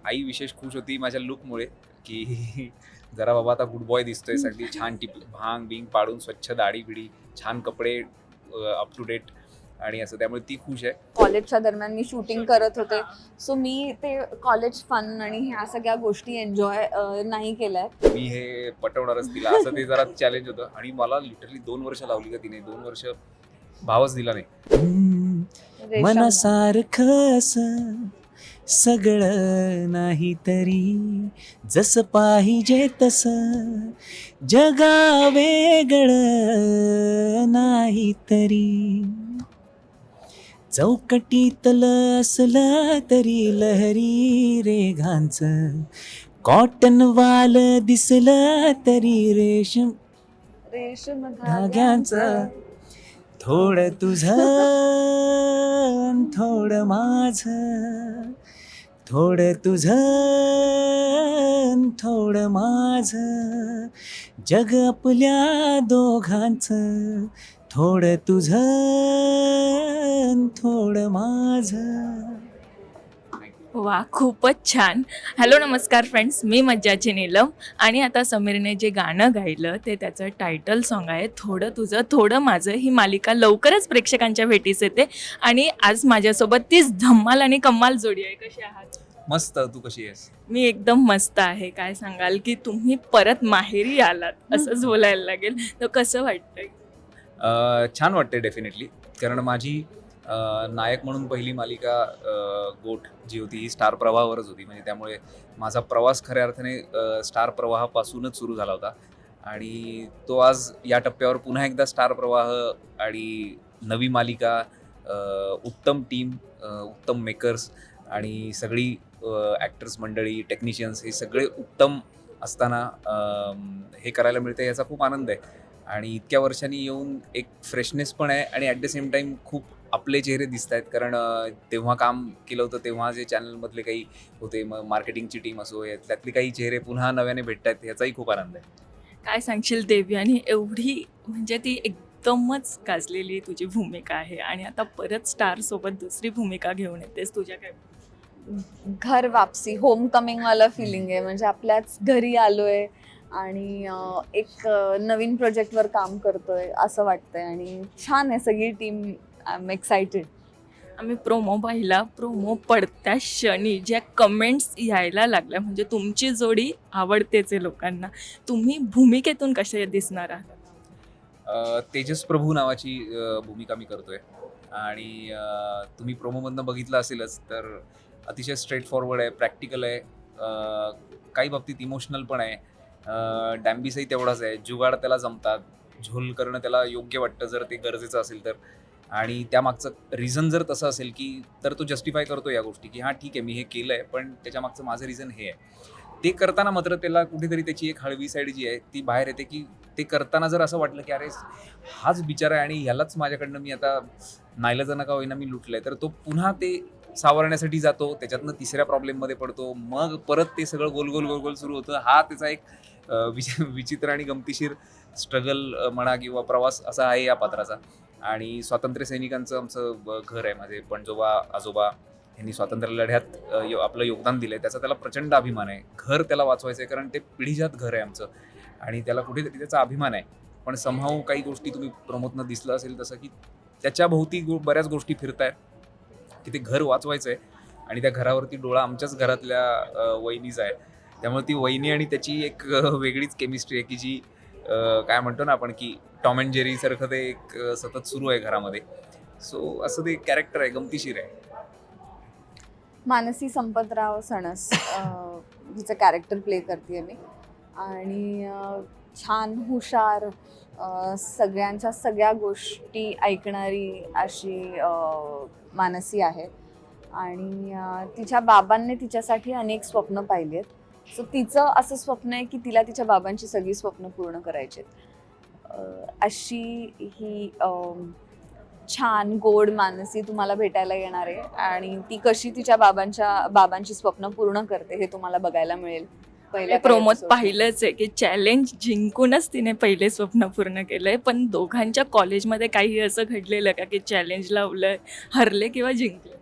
आई विशेष खुश होती माझ्या लूकमुळे, की जरा बाबा आता गुड बॉय दिसतोय, सगळी छान भांग बिंग पाडून स्वच्छ दाढी बिडी, छान कपडे, अप टू डेट आणि असं, त्यामुळे ती खुश आहे. कॉलेजच्या दरम्यान मी शूटिंग करत होते, सो मी ते कॉलेज फन आणि ह्या सगळ्या गोष्टी एन्जॉय नाही केल्यात. मी हे पटवणारच तिला, असं ते जरा चॅलेंज होतं आणि मला लिटरली 2 वर्ष लावली का तिने, 2 वर्ष भावच दिला नाही. रेशम. मनासारखं असं सगळं नाही तरी जसं पाहिजे तसं जगा वेगळं नाही तरी चौकटीतलं असलं तरी लहरी रेघांचं कॉटन वाल दिसलं तरी रेशम रेशम धाग्यांचं थोडं तुझं अन थोडं माझं थोडं तुझं अन थोडं माझं जग आपल्या दोघांचं थोडं तुझं अन थोडं माझं. वा, खूपच छान. हॅलो नमस्कार फ्रेंड्स, मी मज्जाची नीलम आणि आता समीरने जे गाणं गायलं ते त्याचं टायटल सॉन्ग आहे थोडं तुझं थोडं माझं. ही मालिका लवकरच प्रेक्षकांच्या भेटीस येते आणि आज माझ्यासोबत तीच धम्माल आणि कम्माल जोडी आहे. कशी आहात? मस्त, तू कशी आहेस? मी एकदम मस्त आहे. काय सांगाल की तुम्ही परत माहेरी आलात असंच बोलायला लागेल, तर कसं वाटतंय? छान वाटते डेफिनेटली, कारण माझी नायक म्हणून पहिली मालिका गोट जी होती ही स्टार प्रवाहावरच होती, म्हणजे त्यामुळे माझा प्रवास खऱ्या अर्थाने स्टार प्रवाहापासूनच सुरू झाला होता आणि तो आज या टप्प्यावर पुन्हा एकदा स्टार प्रवाह आणि नवी मालिका, उत्तम टीम, उत्तम मेकर्स आणि सगळी ॲक्टर्स मंडळी, टेक्निशियन्स हे सगळे उत्तम असताना हे करायला मिळते याचा खूप आनंद आहे. आणि इतक्या वर्षांनी येऊन एक फ्रेशनेस पण आहे आणि ॲट द सेम टाईम खूप आपले चेहरे दिसत आहेत, कारण तेव्हा काम केलं होतं तेव्हा जे चॅनलमधले काही होते, मग मार्केटिंगची टीम असो, यातले काही चेहरे पुन्हा नव्याने भेटत आहेत, याचाही खूप आनंद आहे. काय सांगशील देवयानी, एवढी म्हणजे ती एकदमच गाजलेली तुझी भूमिका आहे आणि आता परत स्टारसोबत दुसरी भूमिका घेऊन येतेस, तुझ्या काय? घर वापसी, होम कमिंग वाला फिलिंग आहे, म्हणजे आपल्याच घरी आलोय आणि एक नवीन प्रोजेक्टवर काम करतोय असं वाटतंय आणि छान आहे सगळी टीम. I am excited. आम्ही प्रोमो पाहिला, प्रोमो पडत्या क्षणी ज्या कमेंट्स यायला लागल्या, म्हणजे तुमची जोडी आवडतेच आहे लोकांना. तुम्ही भूमिकेतून कसे दिसणार आहात? तेजस प्रभू नावाची भूमिका मी करतोय आणि तुम्ही प्रोमोमधनं बघितलं असेलच, तर अतिशय स्ट्रेट फॉरवर्ड आहे, प्रॅक्टिकल आहे, काही बाबतीत इमोशनल पण आहे, डॅम्बिसही तेवढाच आहे, जुगाड त्याला जमतात, झोल करणं त्याला योग्य वाटतं जर ते गरजेचं असेल तर, आणि त्यामागचं रिझन जर तसं असेल की तर तो जस्टिफाय करतो या गोष्टी की हां ठीक आहे मी हे केलं आहे, पण त्याच्यामागचं माझं रिझन हे आहे. ते करताना मात्र त्याला कुठेतरी त्याची एक हळवी साईड जी आहे ती बाहेर येते, की ते करताना जर असं वाटलं की अरे हाच बिचारा आहे आणि ह्यालाच माझ्याकडनं मी आता नाईलाजानं का होईना मी लुटलंय, तर तो पुन्हा ते सावरण्यासाठी जातो, त्याच्यातनं तिसऱ्या प्रॉब्लेममध्ये पडतो, मग परत ते सगळं गोल गोल गोल गोल सुरू होतं. हा त्याचा एक विचित्र आणि गमतीशीर स्ट्रगल म्हणा किंवा प्रवास असा आहे या पात्राचा. आणि स्वातंत्र्य सैनिकांचं आमचं घर आहे, माझे पणजोबा आजोबा यांनी स्वातंत्र्य लढ्यात आपलं योगदान दिलं आहे, त्याचा त्याला प्रचंड अभिमान आहे. घर त्याला वाचवायचं आहे, कारण ते पिढीजात घर आहे आमचं आणि त्याला कुठेतरी त्याचा अभिमान आहे. पण समहाऊ काही गोष्टी तुम्ही प्रमोदनं दिसलं असेल तसं की त्याच्या भोवती बऱ्याच गोष्टी फिरत आहेत की ते घर वाचवायचं आहे आणि त्या घरावरती डोळा आमच्याच घरातल्या वहिनीचा आहे. त्यामुळे ती वहिनी आणि त्याची एक वेगळीच केमिस्ट्री आहे की जी काय म्हणतो ना आपण की टॉम अँड जेरी सारखं ते एक सतत सुरू आहे घरामध्ये. सो असं ते कॅरेक्टर आहे, गमतीशीर आहे. मानसी संपतराव सणस हिचं कॅरेक्टर प्ले करते मी आणि छान हुशार, सगळ्यांच्या सगळ्या गोष्टी ऐकणारी अशी मानसी आहे आणि तिच्या बाबांनी तिच्यासाठी अनेक स्वप्न पाहिली आहेत. सो तिचं असं स्वप्न आहे की तिला तिच्या बाबांची सगळी स्वप्न पूर्ण करायची आहेत. अशी ही छान गोड मानसी तुम्हाला भेटायला येणार आहे आणि ती कशी तिच्या बाबांची स्वप्न पूर्ण करते हे तुम्हाला बघायला मिळेल पहिल्या प्रोमोत episode. पाहिलंच आहे की चॅलेंज जिंकूनच तिने पहिले स्वप्न पूर्ण केलंय. पण दोघांच्या कॉलेजमध्ये काही असं घडलेलं का की चॅलेंज लावलंय, हरले किंवा जिंकले?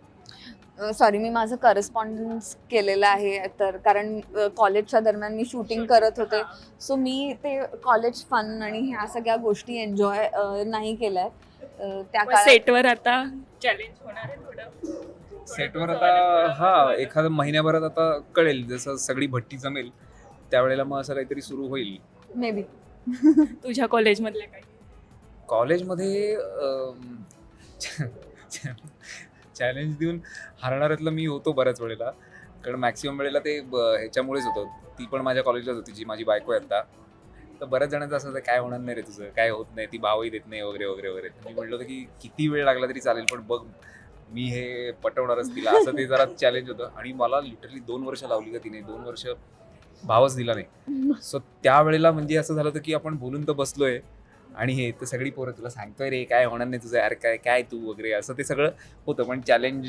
सॉरी, मी माझं करस्पॉन्डन्स केलेलं आहे. तर कारण कॉलेजच्या दरम्यान मी शूटिंग करत होते, सो मी ते कॉलेज फन आणि ह्या सगळ्या गोष्टी एन्जॉय नाही केल्या त्या काळात. सेटवर आता चॅलेंज होणार आहे थोडं सेटवर आता हा एखाद्या महिन्याभरात आता कळेल, जसं सगळी भट्टी जमेल त्यावेळेला मग असं काहीतरी सुरू होईल. May be. तुझ्या कॉलेजमधल्या काही कॉलेजमध्ये चॅलेंज देऊन हारणाऱ्यातलं मी होतो बऱ्याच वेळेला, कारण मॅक्सिमम वेळेला ते ह्याच्यामुळेच होतं. ती पण माझ्या कॉलेजलाच होती, जी माझी बायको आहे आता. तर बऱ्याच जणांचं असं होतं, काय होणार नाही रे तुझं, काय होत नाही, ती भावही देत नाही वगैरे वगैरे वगैरे. मी म्हटलं होतं की किती वेळ लागला तरी चालेल, पण बघ मी हे पटवणारच तिला, असं ते जरा चॅलेंज होतं. आणि मला लिटरली 2 वर्ष लावली का तिने, 2 वर्ष भावच दिला नाही. सो त्यावेळेला म्हणजे असं झालं होतं की आपण बोलून तर बसलोय आणि हे तर सगळी पोरं तुला सांगतोय रे काय होणार नाही तुझं, यार काय काय तू वगैरे, असं ते सगळं होतं. पण चॅलेंज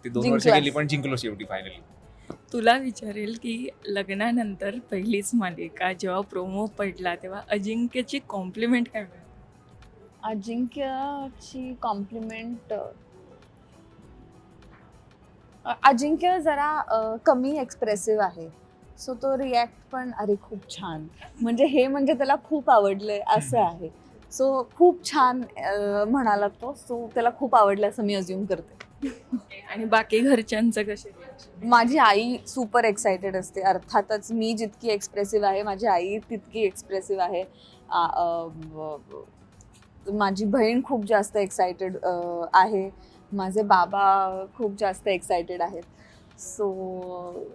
ते 2 वर्ष जिंकलास. गेली, पण जिंकलो शेवटी फायनली. तुला विचारेल की लग्नानंतर पहिलीच मालिका जेव्हा प्रोमो पडला तेव्हा अजिंक्यची कॉम्प्लिमेंट काय मिळाली? अजिंक्यची कॉम्प्लिमेंट, अजिंक्य जरा कमी एक्सप्रेसिव्ह आहे, सो तो रिॲक्ट पण अरे खूप छान, म्हणजे त्याला खूप आवडलंय असं आहे. सो खूप छान म्हणाला तो, सो त्याला खूप आवडलं असं मी अज्युम करते. आणि बाकी घरच्यांचं कसे? माझी आई सुपर एक्सायटेड असते. अर्थातच मी जितकी एक्सप्रेसिव्ह आहे माझी आई तितकी एक्सप्रेसिव्ह आहे. माझी बहीण खूप जास्त एक्सायटेड आहे. माझे बाबा खूप जास्त एक्सायटेड आहेत. सो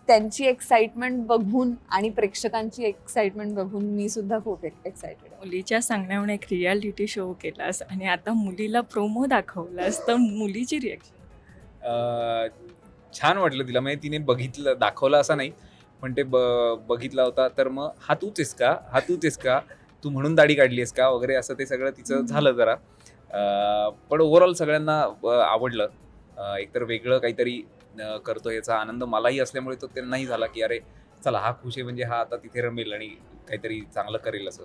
त्यांची एक्साइटमेंट बघून आणि प्रेक्षकांची एक्साइटमेंट बघून मी सुद्धा खूप एक्सायटेड आहे. मुलीच्या सांगण्यावरून एक रियालिटी शो केलास आणि आता मुलीला प्रोमो दाखवलास, तर मुलीची रिॲक्शन? छान वाटलं तिला, म्हणजे तिने बघितलं, दाखवलं असं नाही, पण ते बघितला होता. तर मग हा तूच आहेस का, हा तूच आहेस का, तू म्हणून दाढी काढली आहेस का वगैरे, असं ते सगळं तिचं झालं जरा. पण ओव्हरऑल सगळ्यांना आवडलं. एकतर वेगळं काहीतरी करतो याचा आनंद मलाही असल्यामुळे तो त्यांनाही झाला की अरे चला हा खुश आहे, म्हणजे हा आता तिथे रमेल आणि काहीतरी चांगलं करेल असं.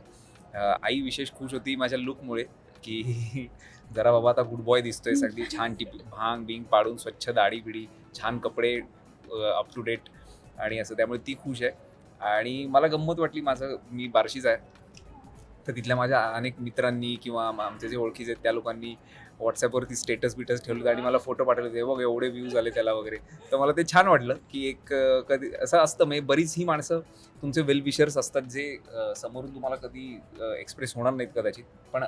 आई विशेष खुश होती माझ्या लुकमुळे की जरा बाबा आता गुड बॉय दिसतोय, अगदी छान भांग बिंग पाडून स्वच्छ दाढी बिडी, छान कपडे, अप टू डेट आणि असं, त्यामुळे ती खुश आहे. आणि मला गंमत वाटली, मी बार्शीच आहे, तर तिथल्या माझ्या अनेक मित्रांनी किंवा आमचे जे ओळखीचे आहेत त्या लोकांनी व्हॉट्सॲपवरती स्टेटस ठेवले होते आणि मला फोटो पाठवले होते, बघ एवढे व्ह्यूज आले त्याला वगैरे. तर मला ते छान वाटलं की एक कधी असं असतं, म्हणजे बरीच ही माणसं तुमचे वेल विशर्स असतात जे समोरून तुम्हाला कधी एक्सप्रेस होणार नाहीत कदाचित, पण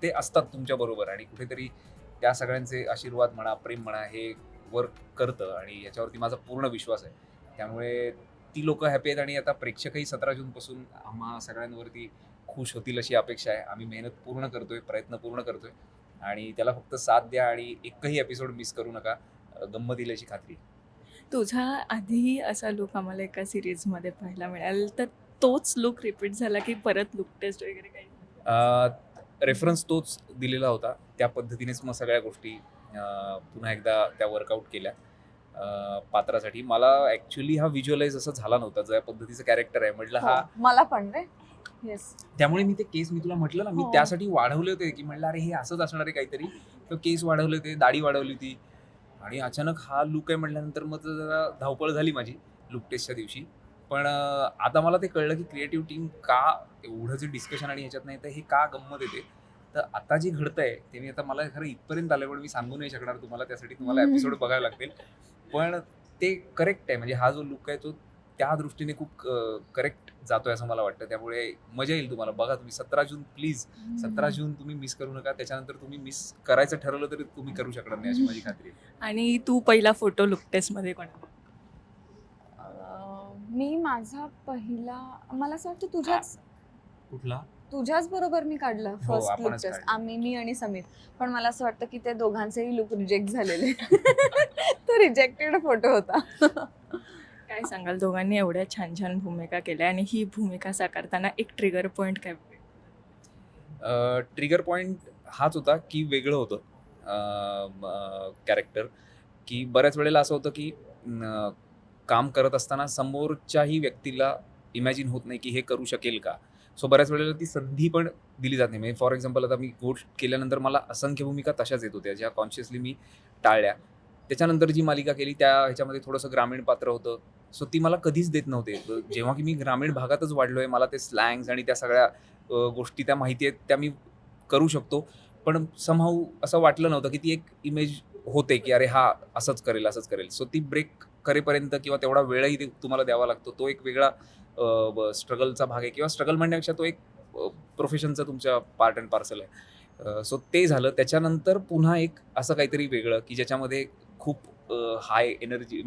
ते असतात तुमच्याबरोबर आणि कुठेतरी त्या सगळ्यांचे आशीर्वाद म्हणा, प्रेम म्हणा, हे वर्क करतं आणि याच्यावरती माझा पूर्ण विश्वास आहे. त्यामुळे ती लोकं हॅपी आहेत आणि आता प्रेक्षकही 17 जूनपासून आम्हा सगळ्यांवरती खुश होतील अशी अपेक्षा आहे. आम्ही मेहनत पूर्ण करतोय, प्रयत्न पूर्ण करतोय आणि त्याला फक्त साथ द्या आणि एकही एपिसोड मिस करू नका. गंमत येईल अशी खात्री. तुझा आधी असा लुक आम्हाला एका सिरीजमध्ये पाहायला मिळाल, तर तोच लुक रिपीट झाला की परत लुक टेस्ट वगैरे काही? रेफरन्स तोच दिलेला होता, त्या पद्धतीनेच मग सगळ्या गोष्टी पुन्हा एकदा त्या वर्कआउट केल्या पात्रासाठी. मला ॲक्च्युली हा व्हिज्युअलाइज असं झाला नव्हता, ज्या पद्धतीचं कॅरेक्टर आहे म्हटलं हा. मला पण रे. येस. त्यामुळे मी ते केस, मी तुला म्हटलं ना, मी हो. त्यासाठी वाढवले होते की म्हटलं अरे हे असंच असणार आहे काहीतरी. तर केस वाढवले होते, दाढी वाढवली होती आणि अचानक हा लुक आहे म्हटल्यानंतर मग जरा धावपळ झाली माझी लुक टेस्टच्या दिवशी. पण आता मला ते कळलं की क्रिएटिव्ह टीम का एवढं जे डिस्कशन आणि ह्याच्यात नाही तर हे का गंमत येते. तर आता जे घडतंय ते मी आता, मला खरं इथपर्यंत आलं पण मी सांगू नाही शकणार तुम्हाला, त्यासाठी तुम्हाला एपिसोड बघायला लागतील. पण ते करेक्ट आहे, म्हणजे हा जो लुक आहे तो त्या दृष्टीने खूप करेक्ट जातोय असं मला वाटतं. त्यामुळे मजा येईल तुम्हाला. बघा तुम्ही 17 जून, प्लीज 17 जून तुम्ही मिस करू नका. त्याच्यानंतर तुम्ही मिस करायचं ठरवलं तरी तुम्ही करू शकणार नाही अशी माझी खात्री आहे. आणि तू पहिला फोटो लुक टेस्टमध्ये कोणा? मी माझा पहिला, मला असं वाटतं कुठला? तुझ्याच बरोबर मी काढला फर्स्ट लुक आपणच टेस्ट. काढलं. मी आणि समीर. पण मला असं वाटतं की ते दोघांचेही लुक रिजेक्ट झालेले. तो रिजेक्टेड फोटो होता. काय सांगाल, दोघांनी एवढ्या छान छान भूमिका केल्या आणि ही भूमिका साकारताना एक ट्रिगर पॉईंट काय? ट्रिगर पॉईंट हाच होता की वेगळं होतं कॅरेक्टर, की बऱ्याच वेळेला असं होतं की काम करत असताना समोरच्याही व्यक्तीला इमॅजिन होत नाही की हे करू शकेल का. सो बऱ्याच वेळेला ती संधी पण दिली जात नाही. म्हणजे फॉर एक्झाम्पल आता मी गोष्ट केल्यानंतर मला असंख्य भूमिका तशाच येत होत्या, ज्या कॉन्शियसली मी टाळल्या. त्याच्यानंतर जी मालिका केली त्या ह्याच्यामध्ये थोडंसं ग्रामीण पात्र होतं. सो ती मला कधीच देत नव्हते. जेव्हा की मी ग्रामीण भागातच वाढलोय, मला ते स्लँग्स आणि त्या सगळ्या गोष्टी त्या माहिती आहेत, त्या मी करू शकतो. पण समहाऊ असं वाटलं नव्हतं, की ती एक इमेज होते, की अरे हा असंच करेल, असंच करेल. सो ती ब्रेक करेपर्यंत किंवा तेवढा वेळही तुम्हाला द्यावा लागतो. तो एक वेगळा स्ट्रगलचा भाग आहे किंवा स्ट्रगल म्हणण्यापेक्षा तो एक प्रोफेशनचा तुमच्या पार्ट अँड पार्सल आहे. सो ते झालं. त्याच्यानंतर पुन्हा एक असं काहीतरी वेगळं, की ज्याच्यामध्ये खूप हाय एनर्जी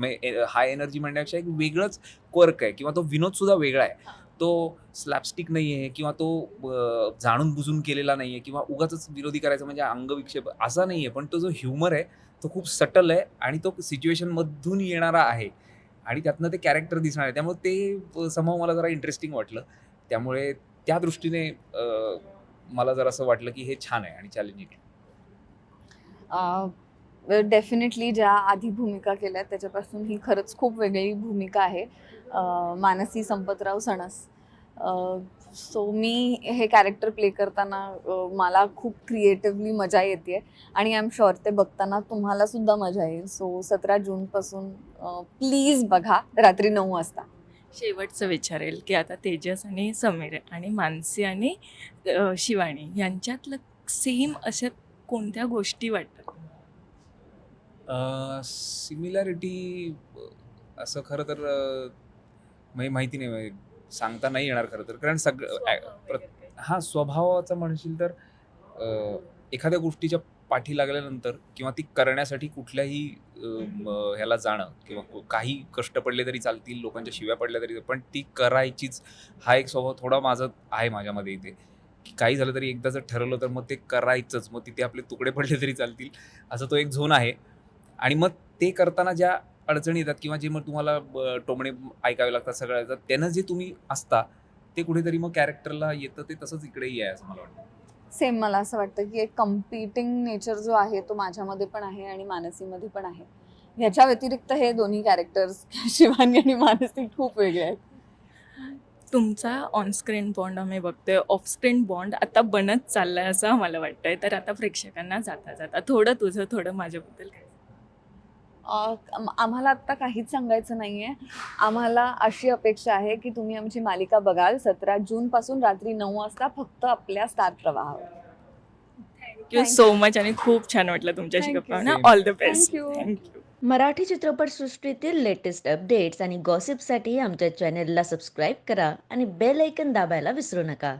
हाय एनर्जी म्हणण्यापेक्षा एक वेगळंच क्वर्क आहे किंवा तो विनोदसुद्धा वेगळा आहे. तो स्लॅपस्टिक नाही आहे किंवा तो जाणून-बुजून केलेला नाही आहे किंवा उगाचच विरोधी करायचा म्हणजे अंगविक्षेप असा नाही आहे. पण तो जो ह्युमर आहे, तो खूप सटल आहे आणि तो सिच्युएशनमधून येणारा आहे आणि त्यातनं ते कॅरेक्टर दिसणार आहे. त्यामुळे ते समहाऊ मला जरा इंटरेस्टिंग वाटलं. त्यामुळे त्या दृष्टीने मला जरा असं वाटलं, की हे छान आहे आणि चॅलेंजिंग आहे. डेफिनेटली ज्या आधी भूमिका केल्या त्याच्यापासून ही खरंच खूप वेगळी भूमिका आहे. मानसी संपतराव सणस. सो मी हे कॅरेक्टर प्ले करताना मला खूप क्रिएटिव्हली मजा येते आणि आय एम शुअर ते बघताना तुम्हाला सुद्धा मजा येईल. सो 17 जूनपासून प्लीज बघा रात्री 9 वाजता. शेवटचं विचारेल की आता तेजस आणि समीर आणि मानसी आणि शिवानी यांच्यातलं सेम अशा कोणत्या गोष्टी वाटतात? सिमिलॅरिटी असं खरं तर म्हणजे माहिती नाही म्हणजे सांगता नाही येणार खरं तर. कारण हां, स्वभावाचं म्हणशील तर एखाद्या गोष्टीच्या पाठी लागल्यानंतर किंवा ती करण्यासाठी कुठल्याही ह्याला जाणं किंवा काही कष्ट पडले तरी चालतील, लोकांच्या शिव्या पडल्या तरी पण ती करायचीच. हा एक स्वभाव थोडा माझा आहे माझ्यामध्ये इथे, की काही झालं तरी एकदा जर ठरवलं तर मग ते करायचंच. मग तिथे आपले तुकडे पडले तरी चालतील, असा तो एक झोन आहे. आणि मग ते करताना ज्या अडचणी येतात किंवा जे मग तुम्हाला टोमणे ऐकावे लागतात सगळ्या येतात, त्यानं जे तुम्ही असता ते कुठेतरी मग कॅरेक्टरला येतं. ते तसंच इकडेही आहे असं मला वाटतं. सेम मला असं वाटतं की एक कम्पिटिंग नेचर जो आहे तो माझ्यामध्ये पण आहे आणि मानसीमध्ये पण आहे. ह्याच्या व्यतिरिक्त हे दोन्ही कॅरेक्टर्स शिवानी आणि मानसी खूप वेगळे आहेत. तुमचा ऑन स्क्रीन बॉन्ड आम्ही बघतोय, ऑफ स्क्रीन बॉन्ड आता बनत चाललाय असं आम्हाला वाटतंय. तर आता प्रेक्षकांना जाता जाता थोडं तुझं थोडं माझ्याबद्दल काय? आम्हाला आत्ता काहीच सांगायचं नाहीये. आम्हाला अशी अपेक्षा आहे की तुम्ही आमची मालिका बघाल 17 जूनपासून रात्री 9 वाजता फक्त आपल्या स्टार प्रवाहावर. थँक्यू सो मच आणि खूप छान वाटलं तुमच्याशी Thank गप्पा you. ना. All the best. Thank you. Thank you. Marathi चित्रपटसृष्टीतील लेटेस्ट अपडेट्स आणि गॉसिपसाठी आमच्या चॅनेलला सबस्क्राईब करा आणि बेल ऐकन दाबायला विसरू नका.